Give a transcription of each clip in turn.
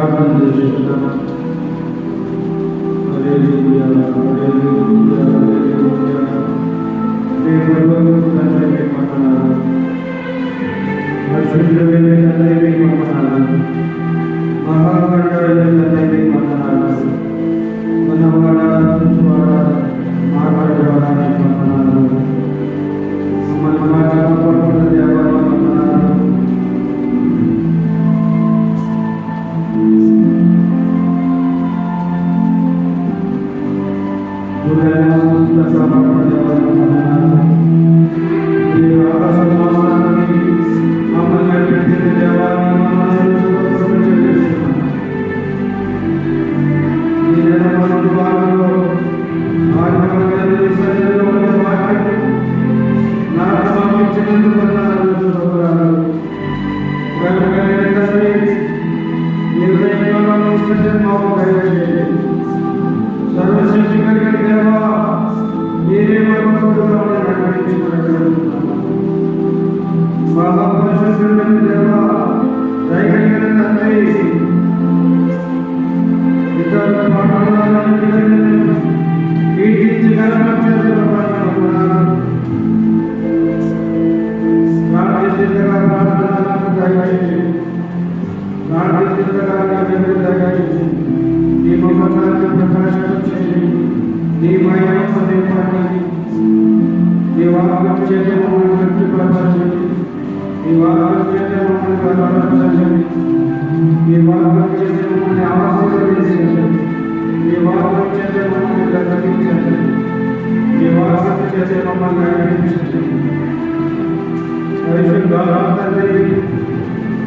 ప్రార్థన చేసుకుంటాను. హల్లెలూయా, హల్లెలూయా, హల్లెలూయా. దేవుడు తండ్రి మీకు వందనాలు. పరిశుద్ధుడైన తండ్రి మీకు వందనాలు. మహాగణుడైన తండ్రి మీకు వందనాలు. ఉన్నవాడా, చూచువాడా, మాట్లాడేవాడా మీకు వందనాలు. మమ్మల్ని కాపాడుతున్న దేవా మీకు వందనాలు. సర్వశక్తి కలిగిన దేవా, మీరే మహాపరిశుద్ధుడైన దేవా, దయగలిగిన తండ్రి, ఇతరుల మాటలను కీర్తించగల ప్రార్థించగా ప్రార్థనలకు దయచేసి ప్రార్థించగా దయచేసి నీ మమకాన్ని ప్రకాశించండి. నీ మహిమ నింపండి. నీ వాక్యం చేత మమ్మల్ని తృప్తిపరచండి. నీ వాక్యం చేత మమ్మల్ని బలపరచండి. నీ వాక్యం చేత మమ్మల్ని ఆశీర్వదించండి. నీ వాక్యం చేత మమ్మల్ని గర్వించండి. నీ వాక్యం చేత మమ్మల్ని నడిపించండి. పరిశుద్ధ తండ్రి,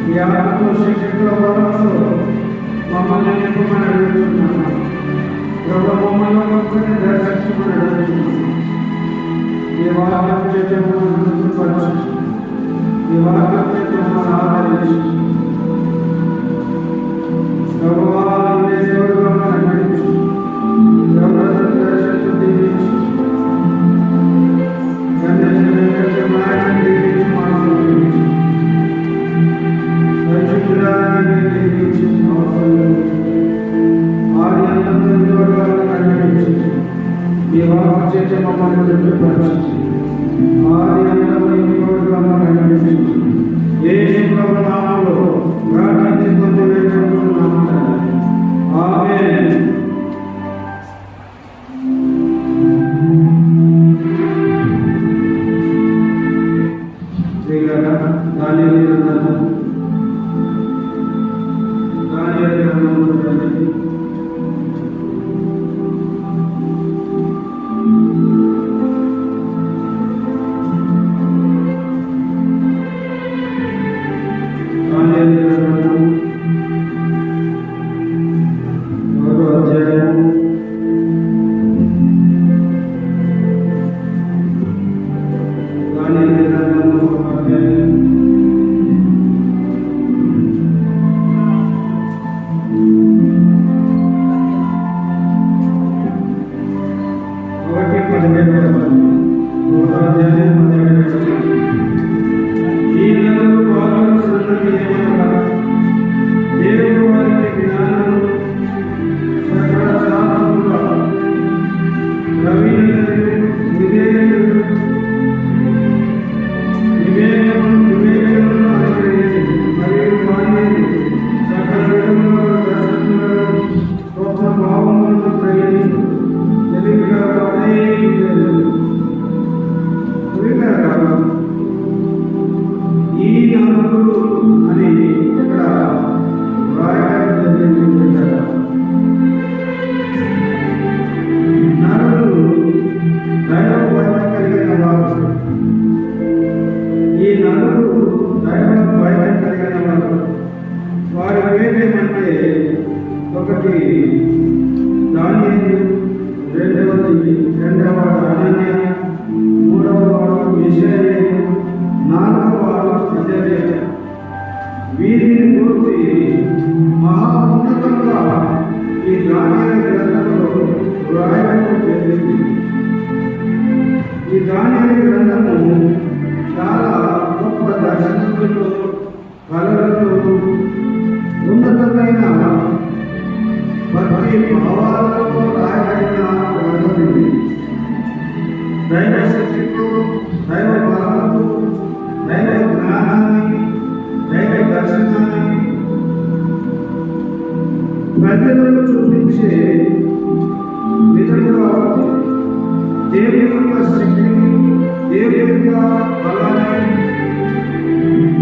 ఈ ఆత్మశక్తిలో వరంలో మమ్మల్ని నింపమని అడుగుతున్నాను. ప్రభు మమ్మల్ని ఒక్కరిని దర్శించమని అడుగుతున్నాను. ఈ వాక్యం చేత మమ్మల్ని తృప్తిపరచండి. ఈ వాక్యం చేత మమ్మల్ని ఆదరించండి. ప్రభువా, నీవే దేవుడుగా మమ్మల్ని నడిపించు. ప్రభువును దర్శించు, దీవించు. ఈ వాక్యం చేత మమ్మల్ని తృప్తిపరచండి. ఆది అంతమైన తోడుగా మమ్మల్ని నడిపించండి. యేసు ప్రభు నామములో ప్రార్థించుకుంటూ వేడుకుంటున్నాము తండ్రి. ఆమేన్. దానియేలు గ్రంథము ఒకటి దానియేలు, రెండవ అననీయ, మూడవ వాడు మిషాయేలు, నాలుగవ వాడు అజర్యా. వీరిని గురించి మహోన్నతంగా ఈ దానియేలు గ్రంథంలో వ్రాయడం జరిగింది. ఈ దానియేలు గ్రంథము చాలా గొప్ప దర్శనములతో, కళలతో, ఉన్నతమైన భక్తి భావాలతో రాయబడిన గ్రంథం ఇది. దైవ శక్తితో, దైవ బలంతో, దైవ జ్ఞానాన్ని, దైవ దర్శనాన్ని ప్రజలకు చూపించే విధంగా దేవుని యొక్క శక్తిని, దేవుని యొక్క బలాన్ని,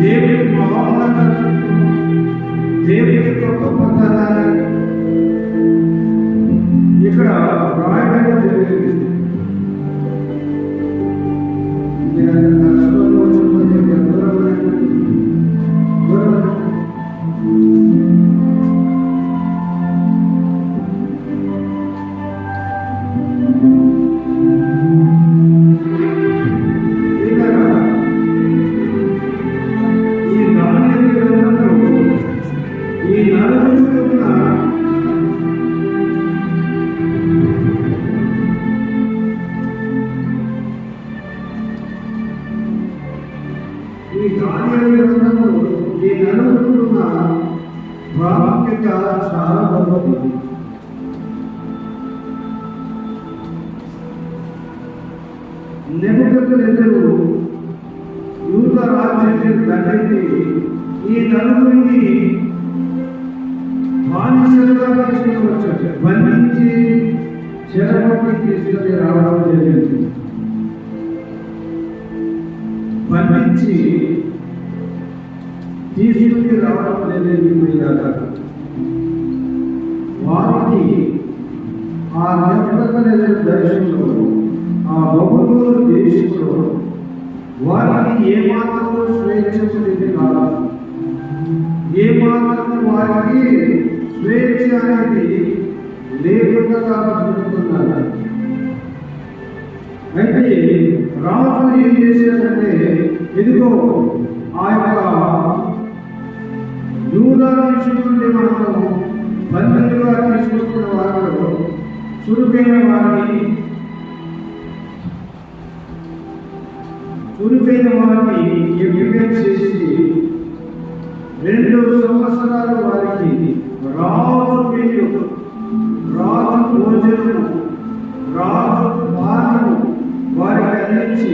దేవుని మహోన్నతను, దేవుని యొక్క గొప్పతనాన్ని ఇక్కడ రాయడం జరిగింది. ఈ దానియేలు గ్రంథంలో ఈ నలుగురున్న ప్రాముఖ్యత చాలా గొప్పది. నెబుకద్నెజరు యూద రాజ్యాన్ని దండెత్తి ఈ నలుగురిని బానిసలుగా తీసుకుని వచ్చాడు. బంధించి చెరపట్టి తీసుకుని రావడం జరిగింది. బంధించి తీసుకుని రావడం జరిగింది. వారికి ఆ నెబుకద్నెజరు దేశంలో, ఆ బబులోను దేశంలో వారికి ఏమాత్రం స్వేచ్ఛ ఉండేది కాదు. ఏమాత్రం వారికి స్వేచ్ఛ అనేది లేకుండా బతుకుతున్నారు. అయితే రాజు ఏం చేశాడంటే, ఇదిగో ఆ యొక్క యూదా దేశం నుండి మనము బంధువులుగా తీసుకొస్తున్న వారిలో చురుకైన వారిని ఎంపిక చేసి 2 సంవత్సరాలు వారికి రాజు వీళ్ళు, రాజు భోజనము, రాజు పానము వారికి అందించి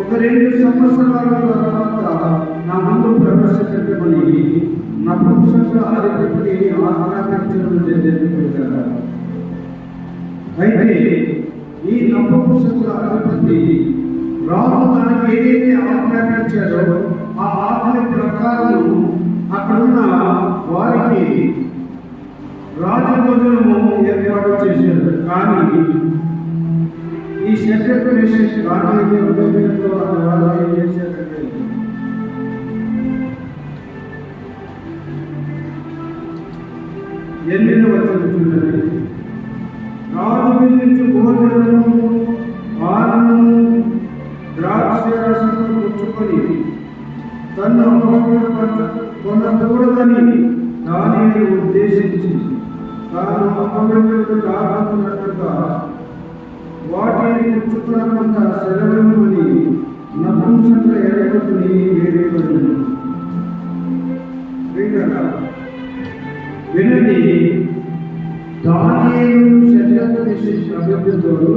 ఒక 2 సంవత్సరాల తర్వాత నా ముందు ప్రవేశపెట్టమని నపుంసక అధిపతి ఆజ్ఞాపించడం జరిగింది. అయితే ఈ నపుంసక అధిపతి రాజు తనకు ఏదైతే ఆజ్ఞాపించాడో ఆ ఆజ్ఞ ప్రకారం అక్కడున్న వారికి రాజభోజనము ఏర్పాటు చేశారు. కానీ ఈ సెక్రటరీ ఏం చేశారంటే, ఎన్నిన వచ్చినట్టు రాజు గురించి భోజనము, పానము, ద్రాక్షరసము పుచ్చుకొని తను కొనకూడదని దానిని ఉద్దేశించి తాను అపవిత్రుడు కాకున్నట్టుగా వాటిని పుచ్చుకున్నకుండా సెలవుని నపుంసక ఎడగొట్టుని వేరేపడింది. వినండి, దానియేలు శరీరము చేసే అభివృద్ధితో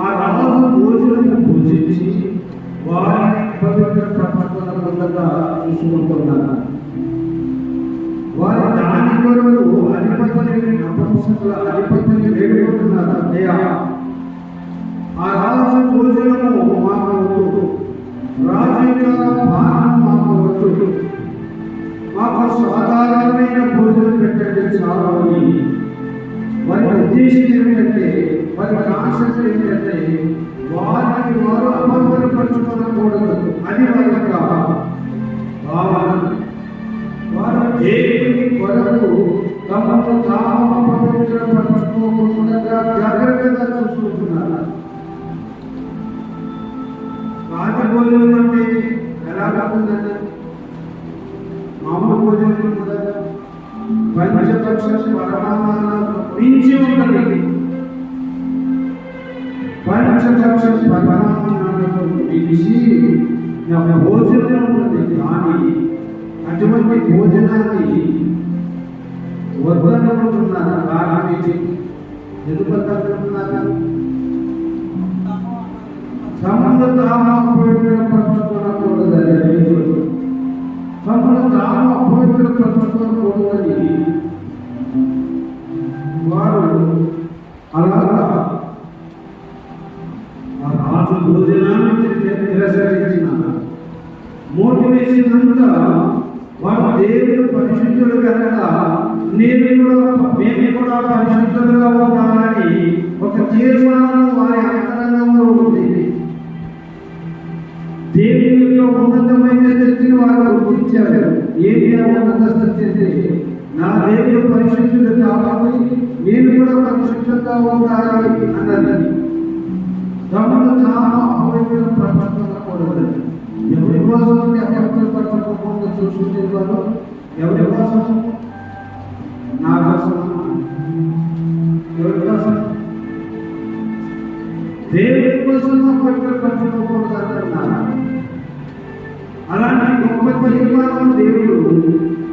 ఆ రాజు భోజనము భుజించి వారిని పవిత్ర పట్టణంగా చూసుకుంటున్నారు. వారి దాని కొరకు అధిపతిని నపుంసకుల అధిపతిని వేడుకుంటున్నారు. అయ్యా, ఆ రాజు భోజనము మాకు వద్దు, రాజు యొక్క పానం మాకు వద్దు, మాకు సాధారణమైన భోజనం పెట్టండి చాలు అని వారి ఉద్దేశం ఏమిటంటే, వారి కాన్సెప్ట్ ఏంటంటే వారిని వారు అపవిత్రపరచుకోకూడదు. అది వారి యొక్క భావన. వారు దేవుని కొరకు తమను తాము అపవిత్రపరచుకోకుండా జాగ్రత్తగా చూసుకుంటున్నారు. రాజభోజనం అంటే ఎలా కాకుందండి, మామూలు భోజనం కూడా పంచపక్ష పరమాణాలను మించి ఉంటుంది. పంచపక్ష పరమాణాలను మించి భోజనం ఉంటుంది. కానీ అటువంటి భోజనాన్ని వద్దనుకుంటున్నాను. కారణం ఏంటి? ఎందుకు వద్దనుకుంటున్నాను? తమను తాము అపవిత్రపరచుకోకూడదని, తమను తాము అపవిత్రపరచుకోకూడదని వారు అలాగా ఆ రాజు భోజనాన్ని తిరస్కరించిన మోటివేషన్ అంతా వారు దేవుడు పరిశుద్ధులు కనుక మేము కూడా పరిశుద్ధులుగా ఉండాలని ఒక తీర్మానం వారి అంతరంగంలో ఉంది. దేవుని యొక్క ఉన్నతమైన స్థితిని వారు గుర్తించారు. ఏమి ఉన్నత స్థితి అంటే, నా దేవుడు పరిశుద్ధులు కాబట్టి నేను కూడా పరిశుద్ధంగా ఉండాలి అన్నది. తమను తాము అపవిత్రపరచుకోకూడదు. ఎవరి కోసం అపవిత్రపరచుకోకుండా చూసుకునే వారు ఎవరి కోసం? నా కోసం. ఎవరి కోసం? దేవుడి కోసం అపవిత్రపరచుకోకూడదు అంటున్నారా? అలాంటి గొప్ప తీర్మానం దేవుడు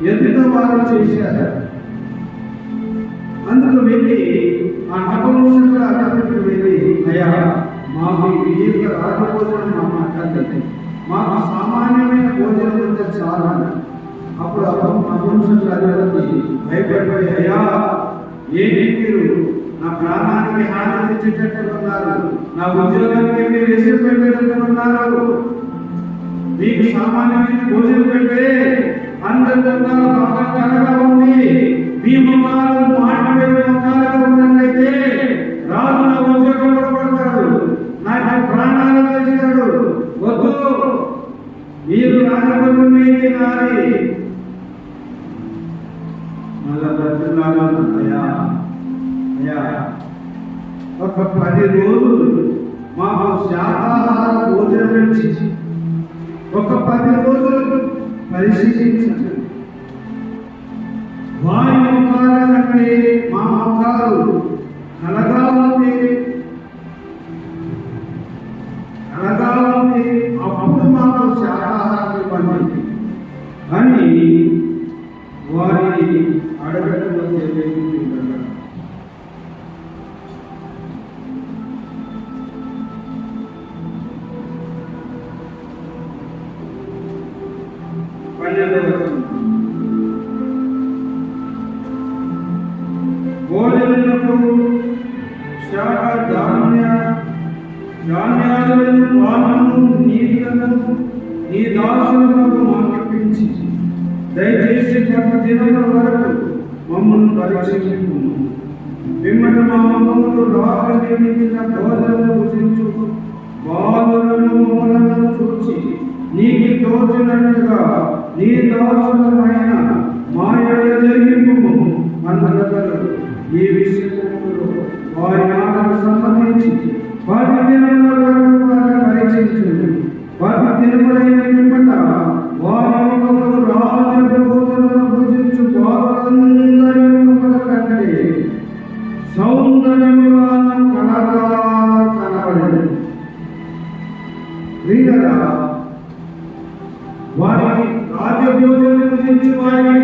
ఎదుట వారు చేశారు. అందుకు వెళ్ళి ఆ నపంసకుల అధిపతికి వెళ్ళి, అయ్యా, మాకు ఈ యొక్క రాజభోజనం మా మాట్లాడలేదు, మాకు సామాన్యమైన భోజనం ఉంటే చాలా. అప్పుడు నపంసకుల అధిపతి భయపడిపోయి, అయ్యా, ఏంటి మీరు నా ప్రాణానికి హాని తెచ్చేటట్టు ఉన్నారు, నా ఉద్యోగానికి మీరు వేసి పెట్టేటట్టు ఉన్నారు, మీకు సామాన్యమైన భోజనం పెడితే అందరూ బాగా కలగా ఉంది, మీ ముఖాలు మాట్లాడే ముఖాలుగా ఉన్నట్లయితే రాజు నా ఉద్యోగం కూడా పడతాడు, నాకు ప్రాణాలు తెస్తాడు. వద్దు, మీరు రాజభవనమే తినాలి. మళ్ళా ప్రజలాగా అయ్యా అయ్యా, ఒక 10 రోజులు మాకు శాకాహార భోజనం ఇచ్చి ఒక 10 రోజులు పరిశీలించండి. వారి ముఖాల కంటే మా ముఖాలు కలగా ఉంది, అప్పుడు మాకు శాకాహారం ఇవ్వండి అని వారిని అడగడంలో భోజనకు శాఖ ధాన్యాలను పాలను నీళ్లను నీ దాసులకు మాకిపించి దయచేసి 10 దినముల వరకు మమ్మల్ని పరీక్షించు. పిమ్మట మా మమ్మల్ని రాత్రి నిండిన భోజనము భుజించు బాలులను మూలను చూచి నీకు తోచినట్టుగా నీ దాసులమైన మా యేళ్ళ జరిగింపు అన్నదరు. ఈ విషయంలో వారి మాటకు సంబంధించి 10 దినముల వరకు వారిని పరీక్షించండి. 10 దినములైన పిమ్మట వారి ముఖములు రాజు భోజనము భుజించు బాలులందరి ముఖముల కంటే సౌందర్యముగా కనబడింది. ప్రియులారా, వారి రాజభోజనం భుజించు వారి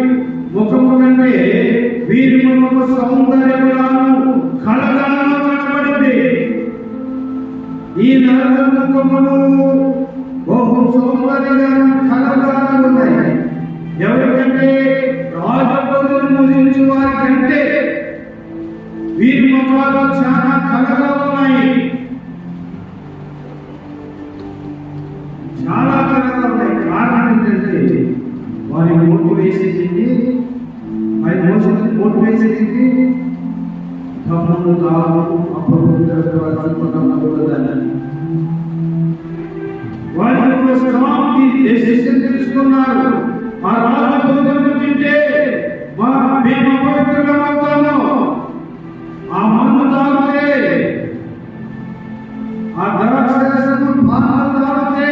ముఖము కంటే వీరి ముఖము సౌందర్యములను కలగాలను కనబడింది. ఈ నలుగురు ముఖములు బహు సౌందర్యంగా కలగాలు ఉన్నాయి. ఎవరికంటే? రాజభోజనం భుజించు వారి కంటే వీరి ముఖాలు చాలా కలగా ఉన్నాయి, చాలా కలగా ఉన్నాయి. కారణం ఏంటంటే వారి మోటివేసేది, తమను తాము అపవిత్రపరచుకోకూడదని వారి స్ట్రాంగ్ డెసిషన్ తీసుకున్నారు. ఆ రాజభోజనం తింటే మేము అపవిత్రంగా అవుతాము, ఆ మందు తాగితే, ఆ ద్రాక్షరసము పానము తాగితే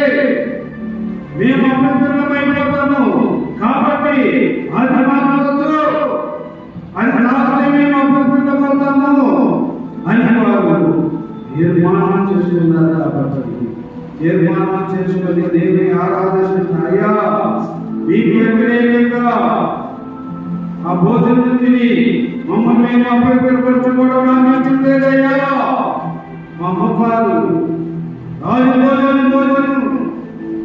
మేము అపవిత్రమైపోతాము. కాబట్టి అది మాకు వద్దు, అది తాగితే మేము అపవిత్రమవుతాము అని వారు తీర్మానం చేసుకున్నారు. కాబట్టి తీర్మానం చేసుకుని దేవుని ఆరాధిస్తున్న, అయ్యా, మీకు వ్యతిరేకంగా ఆ భోజనం తిని మమ్మల్ని మేము అపవిత్రపరచుకోవడం నాకు ఇష్టం లేదయ్యా. మా ముఖాలు భోజనం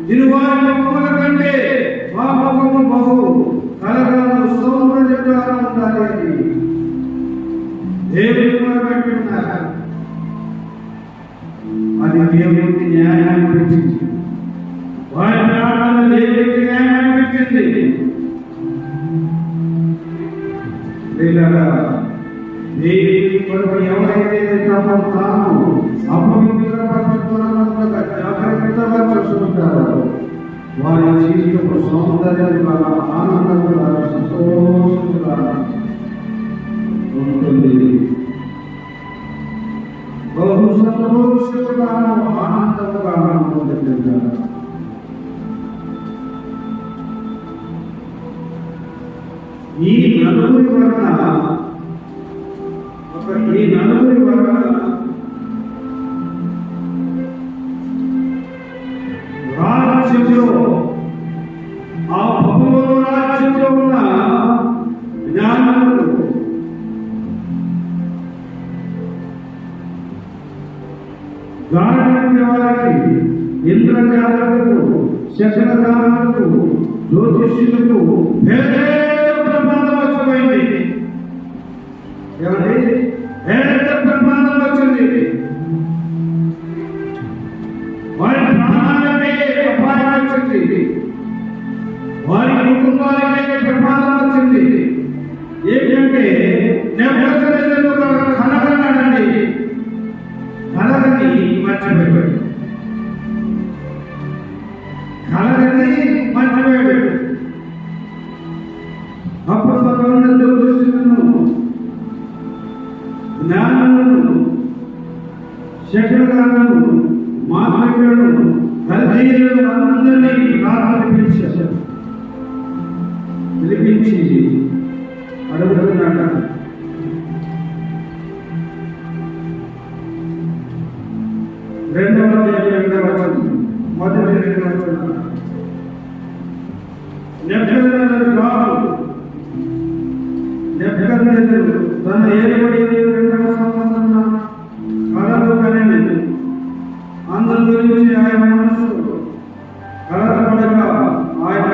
తిరువారి ముఖముల కంటే మా ముఖము బహు కలగాను సౌందర్యంగా ఉండాలి అని దేవుని మొదలుపెట్టి ఉన్నారు. అది దేవునికి న్యాయం అనిపించింది. వారి ప్రార్థన దేవునికి న్యాయం అనిపించింది. దేవుని కొరకు ఎవరైతే తాను అపవిత్రపరచుకున్నంతగా జాగ్రత్తగా చూసుకుంటారో వారి జీవితపు సౌందర్యంగా ఆనందంగా సంతోషంగా ఉంటుంది. బహు సంతోషంగా ఆనందంగా ఉంటుంది. ఈ నలుగురి వలన రాజ్యంలో ఆ బబులోను రాజ్యంలో ఉన్న జ్ఞానులు గాఢమైన వారికి, ఇంద్రజాలకు, శకునగాలకు, జ్యోతిష్యులకు ప్రమాదం వచ్చిపోయింది. ఏమండి? ప్రమాదం వచ్చింది. వారి ప్రాణాలకే అపాయం వచ్చింది. వారి కుటుంబాలకే ప్రమాదం వచ్చింది. ఏంటంటే నెబుకద్నెజరు కలగన్నాడండి. కలగని మర్చిపోయాడు. అప్పుడు అక్కడ ఉన్న జ్యోతిష్యులను, జ్ఞానులను, శకునగాలను, మాంత్రికులను, కల్దీయులను అందరినీ పిలిపించి అడుగుతున్నాడు. రెండవ మొదటి నెబుకద్నెజరు తన ఏలుబడి 2వ సంవత్సరంలో కలలు కనెను. అందు గురించి ఆయన మనసు కలతపడగా ఆయన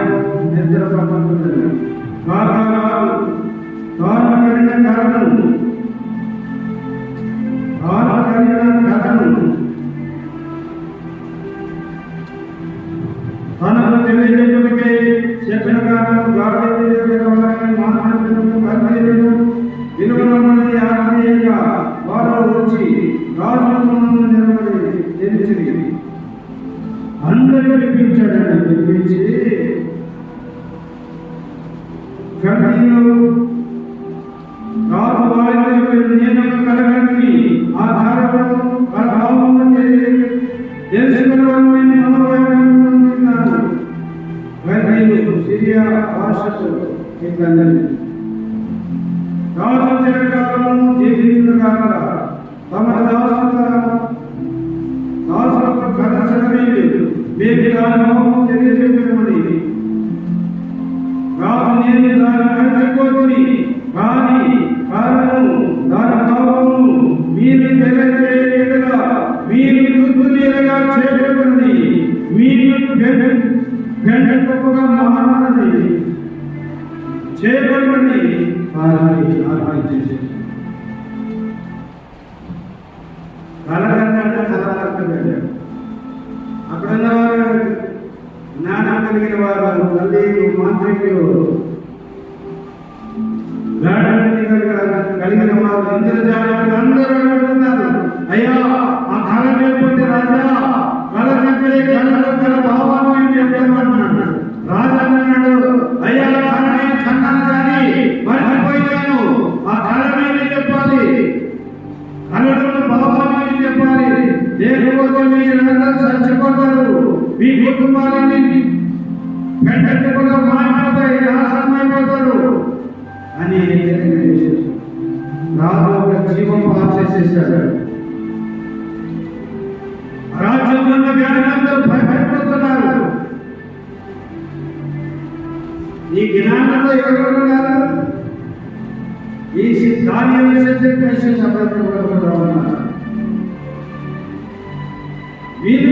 నిద్ర పట్టుకున్నాడు. తాను కనిన కలను తనకు తెలియజేయటకే శకునగాలను, గాఢనిద్రగల వారిని, మాంత్రికులను, కల్దీయులను విలువనమ్మని ఆజ్ఞేయంగా వారు వచ్చి రాజులను నిలబడి తెలిసింది. అందరూ పిలిపించాడండి. పిలిపించి కల్దీయులు రాజు వారితో నియమం కలగని ఆధారము ప్రభావం తెలుసుకున్నవారిని మనోవేదనలు కల్దీయులు సిరియా భాషతో రాజు చిరకాలము జీవించుగాక తమ దాసులకు కథసగలేదు మీకు దాని తెలియజేయమని రాజు నేను దాన్ని మర్చిపోతుంది. కానీ కారణము దాని భావము మీరు తెలియజేయగా మీరు తుత్తులీలుగా చేయబడింది. మీరు గంటగా మహానది చేయబడి చేసేది. కలగన్నాడు కథ అక్కడ జ్ఞానం కలిగిన వారు, కల్దీయులు, మాంత్రికులు, కలిగిన వారు, ఇంద్రజాలకు అందరూ అంటున్నారు, అయ్యా ఆ కళ లేకపోతే రాజా కళ చెప్పే కళ భావాన్ని చెప్తామంటున్నాడు. రాజా అన్నాడు, అయ్యా కళని కన్నాను కానీ మర్చిపోయాను. ఆ కళని చెప్పాలి, కళలో భావాన్ని చెప్పాలి. లేకపోతే మీరందరూ చచ్చిపోతారు, మీ కుటుంబాలన్నీ పెద్దగా మారిపోతాయి, నాశనమైపోతారు అని రాజు ఒక జీవం పాస్ చేసేసాడు. రాజ్యంలో జ్ఞానంతో భయపడుతున్నారు. ఈ జ్ఞానంలో ఎవరు ఉన్నారు? ఈ దానియేలు శద్రకు మేషాకు అబేద్నెగో కూడా ఉన్నారు. వీళ్ళు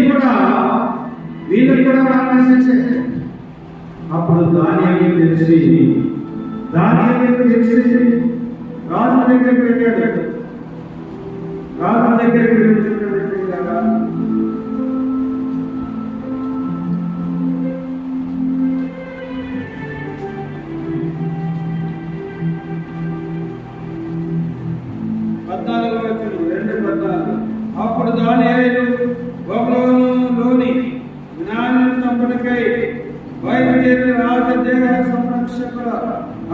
కూడా మరణ శిక్ష. అప్పుడు దానియేలు తెలిసి రాజు దగ్గరికి వెళ్ళాడు. రాజు దగ్గరికి వెళ్ళినట్టుగా అప్పుడు దానియేలు బబులోనులోని జ్ఞానులను చంపుటకై బయలుదేరి రాజదేహ సంరక్షకుల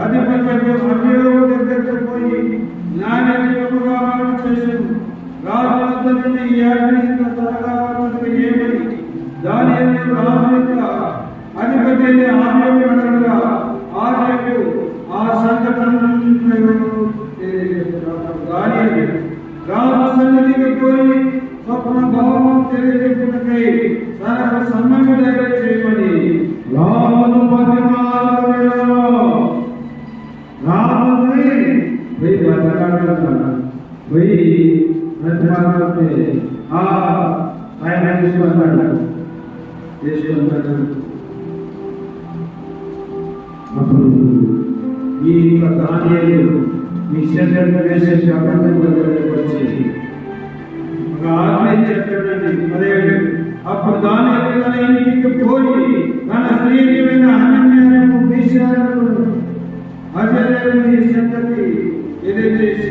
అధిపతులకు అభియోగ దగ్గరకు పోయి జ్ఞానముగా మనం చేసాము. రాజు వద్ద నుండి ఈ ఆజ్ఞ ఇంత త్వరగా ఏమని దానియేలు రాజు యొక్క అధిపతి ఆజ్ఞగా ఆజ్ఞకు ఆ సంఘటనలు దానియేలు రాజు సన్నిధికి పోయి స్వప్న భావం తెలియజేయుటకై తనకు సమ్మతి చేయమని రాజును పోయి ఆయన తీసుకున్నాడు. అప్పుడు ఈ దానియేలు ఈ శరీరం వేసేసి వచ్చి అప్పుడు దానియేలు తన ఇంటికి పోయి తన స్త్రీలైన హనన్యాను మీషాను అజరేలు ఈ సంగతి తెలియజేసి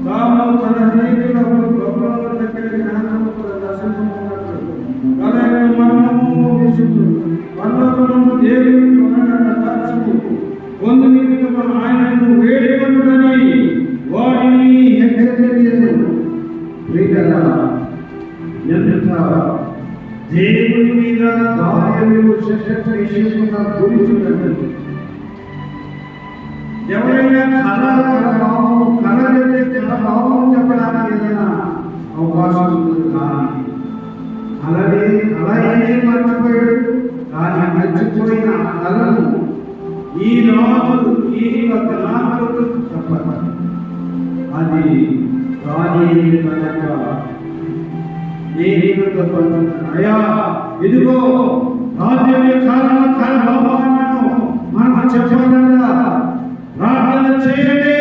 తాము తన స్నేహితులకు గొప్పల దగ్గర జ్ఞానము దేవుని పొందుని ఆయనను వేడుకొనుడని వారిని హెచ్చరించెను. ఎంత దేవుని మీద దానియేలు శక్తిగా గురించున్నది. ఎవరైనా కళ చెప్పడానికి ఏదైనా అవకాశం ఉంటుంది. కానీ అలాగే మర్చిపోయాడు. కానీ మర్చిపోయిన కళను ఈ రాజు ఈ జ్ఞానులకు చెప్పాలి. అది దానియేలు కనుక అయ్యా ఇదిగో రాజ్యం కారణం మనం చెప్పాలన్నా ప్రార్థన చేయండి.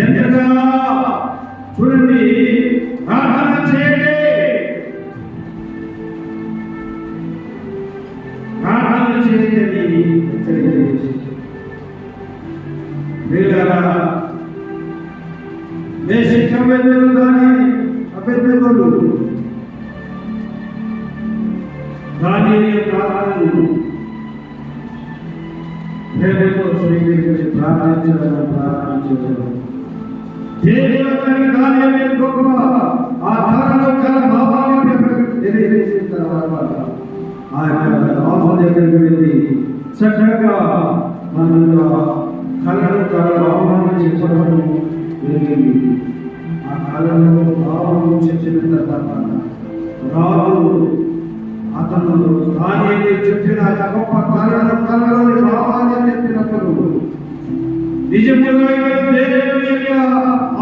ఎంతగా చూడండి, ప్రార్థన చేయండి. ప్రార్థన చేయండి. దానియేలు ప్రార్థనలు ప్రేమతో స్వీకరించి ప్రార్థించడం దేవుని దానియేలు గొప్ప ఆ ధరలో కల భావాన్ని తెలియజేసిన తర్వాత ఆయన రాజు దగ్గరికి వెళ్ళి చక్కగా మన కళను భావాన్ని చెప్పడం జరిగింది. ఆ కళను భావాన్ని చెప్పిన తర్వాత రాజు అతను దానియేలు చెప్పిన గొప్ప కళలోని భావాన్ని చెప్పినప్పుడు నిజముగా దేవుని యొక్క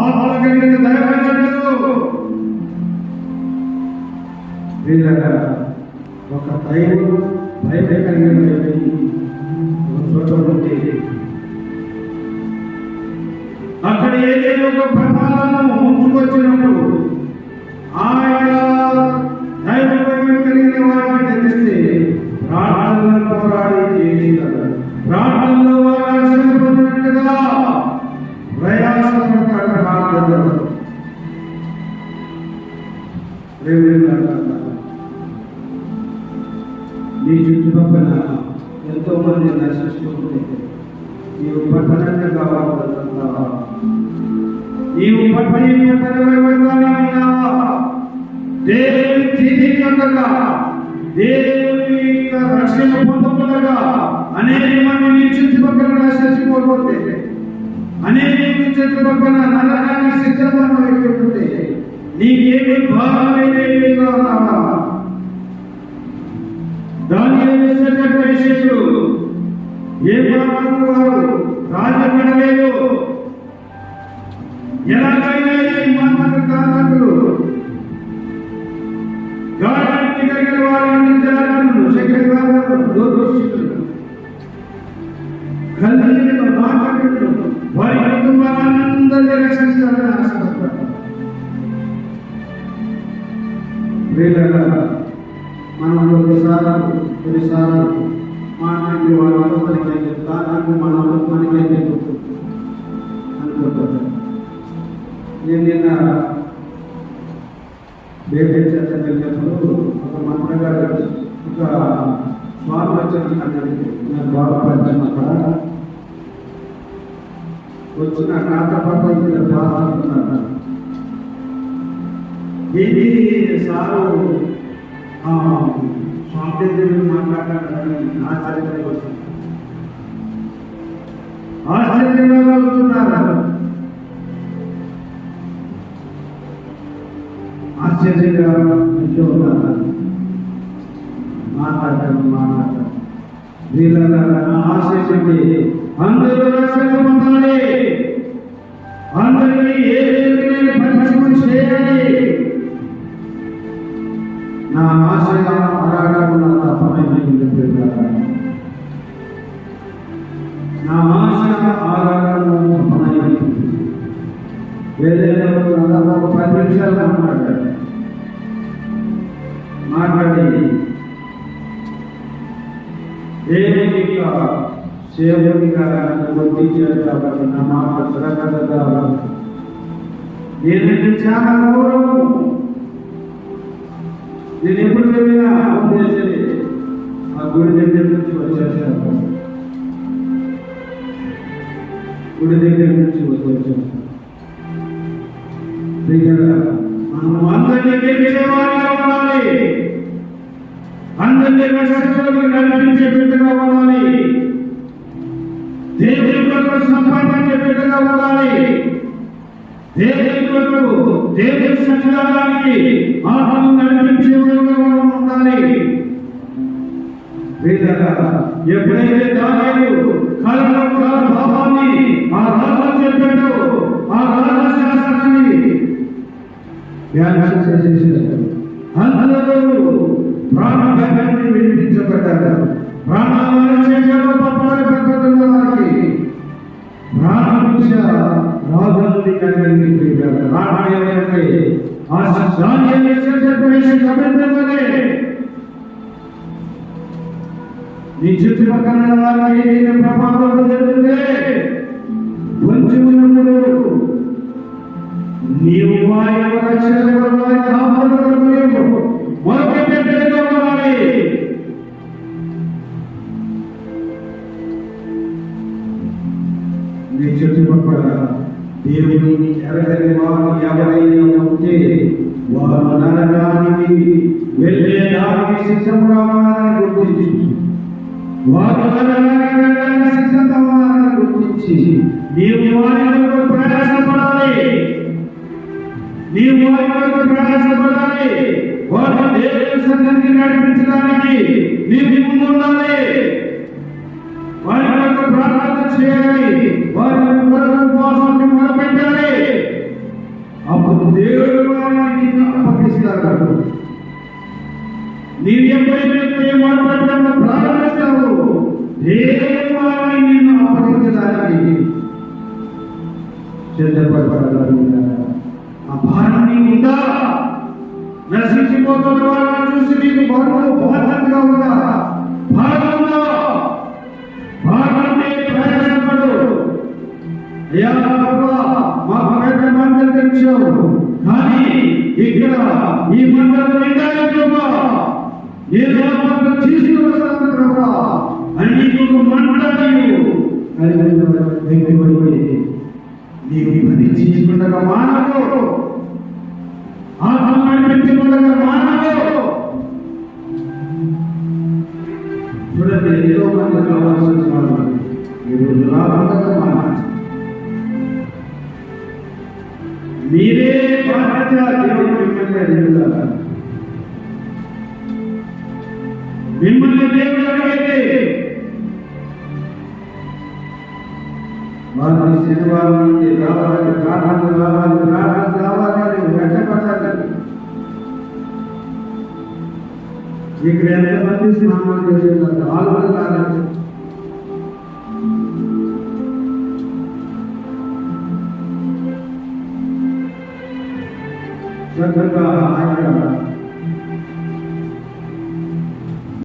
ఆత్మ కలిగిన దైవజనుడు ఒక భయం కలిగిన చోట ఉంటే అక్కడ ఏదైనా ఒక ప్రమాదము ముందుకొచ్చినప్పుడు ఆయన దైవం కలిగిన వారిని తెలిస్తే ప్రార్థనలో పోరాడి చేస్తారు. ప్రార్థనలో వారిగా ప్రయాసపడతాడు. ప్రార్థనలో నీ చుట్టుపక్కల ఎంతో మంది నశిస్తుంటే నీవు పట్టణంగా కావాలన్నా నీవు దేవుని తీరికంగా దేవుని రక్షణ పొందకుండా అనేక మంది నీ చుట్టుపక్కల నశించిపోతుంటే అనేక చుట్టుపక్కల నరకానికి సిద్ధమైన వ్యక్తి ఉంటే నీకేమి భావమైనవిగా ఉన్నావా? దానియేలు విషయంలో ఏ పాపము వారు రాజపడలేదు. ఎలాగైనా ఈ మానవ కారణకులు గాడికి కలిగిన వారిని జాగ్రత్తలు శక్తివారు దోషితులు కల్లీలను మాటలు వారి కుటుంబాలందరినీ రక్షించాలని ఆశపడతారు. మనం కొన్నిసార్లు మాట్లాడి వాళ్ళు మనకి చెప్తాను, మన మనకి అనుకుంటారు. నేను నిన్న బేబీ చర్చ వెళ్ళినప్పుడు ఒక మంత్రగారు ఒక స్వామి వచ్చిన నేను బాగుపడ్డాను. అక్కడ వచ్చిన నాటపాటు ప్రార్థిస్తున్నారు. ఇది సారు స్వామి దేవుడు మాట్లాడాలని ఆశ్చర్యంగా వచ్చింది. ఆశ్చర్యంగా వస్తున్నారు. ఆశ్చర్యంగా మాట్లాడతాను వీళ్ళ ఆశ్చర్యండి. అందరూ రక్షణ పొందాలి, అందరినీ ఏ పరిచయం చేయాలి. నా ఆశయ అడగకుండా తప్పమైంది. నా ఆశ ఆరాధన తప్పమైంది. ఏదైనా 10 నిమిషాలు మాట్లాడి దేవునిగా సేవకునిగా గుర్తించారు. కాబట్టి నా మాట సురక్షితంగా నేనంటే చాలా గౌరవం. నేను ఎప్పుడు వెళ్ళినా ఆ గుడి దగ్గర నుంచి వచ్చేసాను. గుడి దగ్గర నుంచి వచ్చేసాను. మనం అందరినీ గెలిచేవారిగా ఉండాలి, అందరినీ రక్షకులకు నడిపించే బిడ్డగా ఉండాలి, దేవుని కొరకు సంపాదించే బిడ్డగా ఉండాలి, దేవుని కొరకు దేవుని సన్నిధానానికి ఆత్మను నడిపించే బిడ్డగా ఉండాలి. ఎప్పుడైతే దానియేలు కలలో భావాన్ని ఆ రాజు చెప్పాడో ఆ రాజు శాసనాన్ని అందరూ ప్రాణభయాన్ని విడిపించబడ్డారు. ప్రాణాలను చేయాలో పట్టుబడిన వారికి ప్రాణించ రాజుని కలిగి రాణాయంటే ఆ దానియేలు చెప్పే నీ చుట్టుపక్కల వారికి ప్రమాదం జరుగుతుందే కొంచెముడు నీవు వారి రక్షణ నీ చుట్టుపక్కల దేవుని ఎరగని వారు ఎవరైనా ఉంటే వారు నరకానికి వెళ్ళే దానికి సిద్ధం కావాలని గుర్తించి వారు నరకానికి సిద్ధం కావాలని గుర్తించి నీవు వారిలో ప్రయాసపడాలి, నీవు వారిలో ప్రయాసపడాలి. వారు దేవుని సన్నిధికి నడిపించడానికి నీవు ముందుండాలి, వారి కొరకు ప్రార్థన చేయాలి, వారి కొరకు ఉపవాసాన్ని మొదలుపెట్టాలి. అప్పుడు దేవుడు వారిని నిన్ను అప్పగిస్తాడు. నీవు ఎప్పుడైతే మొదలుపెట్టడం ప్రారంభిస్తావు దేవుడు వారిని నిన్ను అప్పగించడానికి సిద్ధపడతాడు. ఆ భారాన్ని ఉందా? నశించిపోతున్న వారిని చూసి నీకు బాధ్యతగా ఉందా? భారం ఉందా? భారాన్ని ప్రయాసపడు. అయ్యా మా పేట మందలించావు, కానీ ఇక్కడ ఈ మండలం నిండాలి ప్రభా, నేను తీసుకువస్తాను ప్రభా అని నీకు మండలి నీవు పని చేయకుండా మానవు, ఆత్మ పెట్టుకుండా మానవు. చూడండి, ఎంతో మంది కావాల్సిన వాళ్ళు ఈ రోజు రాకుండా మానవు. దేవుడు అడిగితే వారిని శనివారం నుండి రావాలి, ప్రార్థన రావాలి వెంటపడాలి. ఇక్కడ ఎంతమంది స్నానాలు చేసేదాన్ని ఆలోచన కాలేదు. చక్కగా ఆయన